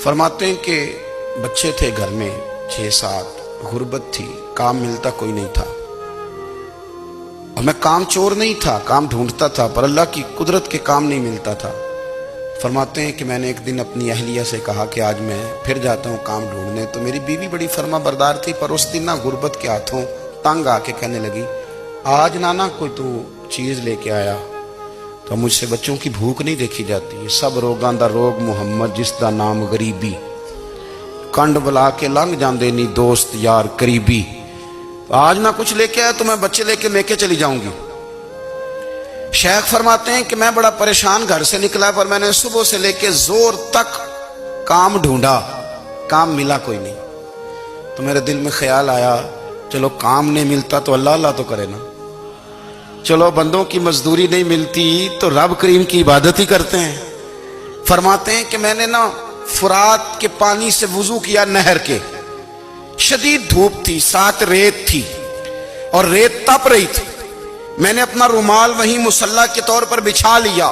فرماتے ہیں کہ بچے تھے گھر میں 6-7، غربت تھی، کام ملتا کوئی نہیں تھا، اور میں کام چور نہیں تھا، کام ڈھونڈتا تھا، پر اللہ کی قدرت کے کام نہیں ملتا تھا۔ فرماتے ہیں کہ میں نے ایک دن اپنی اہلیہ سے کہا کہ آج میں پھر جاتا ہوں کام ڈھونڈنے، تو میری بیوی بڑی فرما بردار تھی، پر اس دن غربت کے ہاتھوں تنگ آ کے کہنے لگی، آج نانا کوئی تو چیز لے کے آیا، تو مجھ سے بچوں کی بھوک نہیں دیکھی جاتی، سب روگاں دا روگ محمد جس دا نام غریبی، کنڈ بلا کے لنگ جاندے نہیں دوست یار قریبی، آج نہ کچھ لے کے آیا تو میں بچے لے کے چلی جاؤں گی۔ شیخ فرماتے ہیں کہ میں بڑا پریشان گھر سے نکلا، پر میں نے صبح سے لے کے زور تک کام ڈھونڈا، کام ملا کوئی نہیں، تو میرے دل میں خیال آیا چلو کام نہیں ملتا تو اللہ اللہ تو کرے نا، چلو بندوں کی مزدوری نہیں ملتی تو رب کریم کی عبادت ہی کرتے ہیں۔ فرماتے ہیں کہ میں نے نا فرات کے پانی سے وضو کیا، نہر کے، شدید دھوپ تھی، ساتھ ریت تھی اور ریت تپ رہی تھی، میں نے اپنا رومال وہیں مصلی کے طور پر بچھا لیا،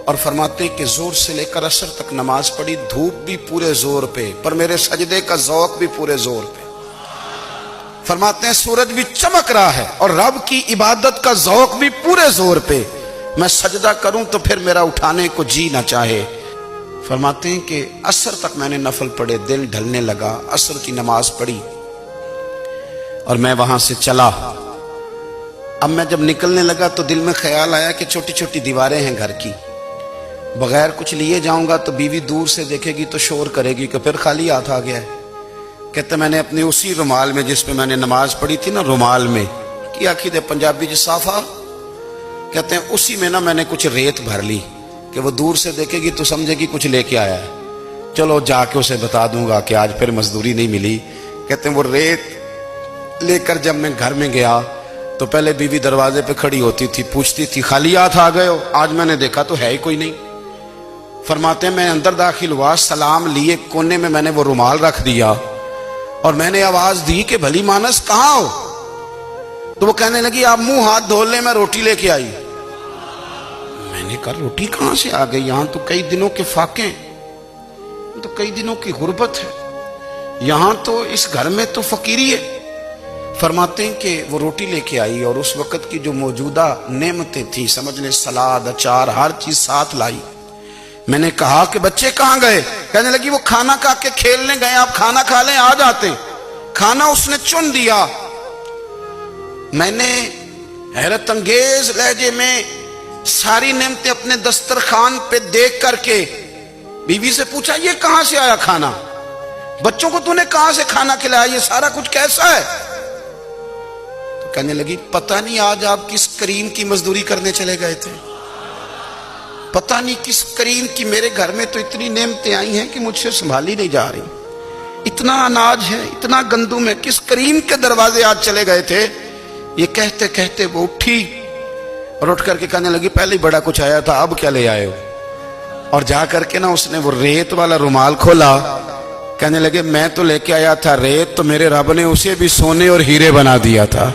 اور فرماتے ہیں کہ زور سے لے کر عصر تک نماز پڑھی، دھوپ بھی پورے زور پہ، پر میرے سجدے کا ذوق بھی پورے زور پہ۔ فرماتے ہیں سورج بھی چمک رہا ہے اور رب کی عبادت کا ذوق بھی پورے زور پہ، میں سجدہ کروں تو پھر میرا اٹھانے کو جی نہ چاہے۔ فرماتے ہیں کہ عصر تک میں نے نفل پڑھے، دن ڈھلنے لگا، عصر کی نماز پڑھی اور میں وہاں سے چلا۔ اب میں جب نکلنے لگا تو دل میں خیال آیا کہ چھوٹی چھوٹی دیواریں ہیں گھر کی، بغیر کچھ لیے جاؤں گا تو بیوی دور سے دیکھے گی تو شور کرے گی کہ پھر خالی ہاتھ آ گیا ہے۔ کہتے میں نے اپنی اسی رومال میں جس پہ میں نے نماز پڑھی تھی نا، رومال میں کی آخی دے پنجابی جی صافہ، کہتے ہیں اسی میں نا میں نے کچھ ریت بھر لی کہ وہ دور سے دیکھے گی تو سمجھے گی کچھ لے کے آیا ہے، چلو جا کے اسے بتا دوں گا کہ آج پھر مزدوری نہیں ملی۔ کہتے ہیں وہ ریت لے کر جب میں گھر میں گیا تو پہلے بیوی دروازے پہ کھڑی ہوتی تھی، پوچھتی تھی خالی ہاتھ آ گئے ہو؟ آج میں نے دیکھا تو ہے ہی کوئی نہیں۔ فرماتے ہیں میں اندر داخل ہوا، سلام لیے، کونے میں میں نے وہ رومال رکھ دیا اور میں نے آواز دی کہ بھلی مانس کہاں ہو؟ تو وہ کہنے لگی آپ منہ ہاتھ دھو لیں، میں روٹی لے کے آئی۔ میں نے کہا روٹی کہاں سے آ گئی؟ یہاں تو کئی دنوں کے فاقے ہیں، تو کئی دنوں کی غربت ہے، یہاں تو اس گھر میں تو فقیری ہے۔ فرماتے ہیں کہ وہ روٹی لے کے آئی اور اس وقت کی جو موجودہ نعمتیں تھیں، سمجھ لیں سلاد، اچار، ہر چیز ساتھ لائی۔ میں نے کہا کہ بچے کہاں گئے؟ کہنے لگی وہ کھانا کھا کے کھیلنے گئے، آپ کھانا کھا لیں آ جاتے۔ کھانا اس نے چن دیا۔ میں نے حیرت انگیز لہجے میں ساری نعمتیں اپنے دسترخوان پہ دیکھ کر کے بیوی سے پوچھا یہ کہاں سے آیا کھانا؟ بچوں کو تو نے کہاں سے کھانا کھلایا؟ یہ سارا کچھ کیسا ہے؟ تو کہنے لگی پتہ نہیں آج آپ کس کریم کی مزدوری کرنے چلے گئے تھے، پتہ نہیں کس کریم کی، میرے گھر میں تو اتنی نعمتیں آئی ہیں کہ مجھ سے سنبھالی نہیں جا رہی، اتنا اناج ہے، اتنا گندم ہے، کس کریم کے دروازے آج چلے گئے تھے؟ یہ کہتے کہتے وہ اٹھی اور اٹھ کر کے کہنے لگی پہلے بڑا کچھ آیا تھا، اب کیا لے آئے ہو؟ اور جا کر کے نا اس نے وہ ریت والا رومال کھولا، کہنے لگے میں تو لے کے آیا تھا ریت، تو میرے رب نے اسے بھی سونے اور ہیرے بنا دیا تھا۔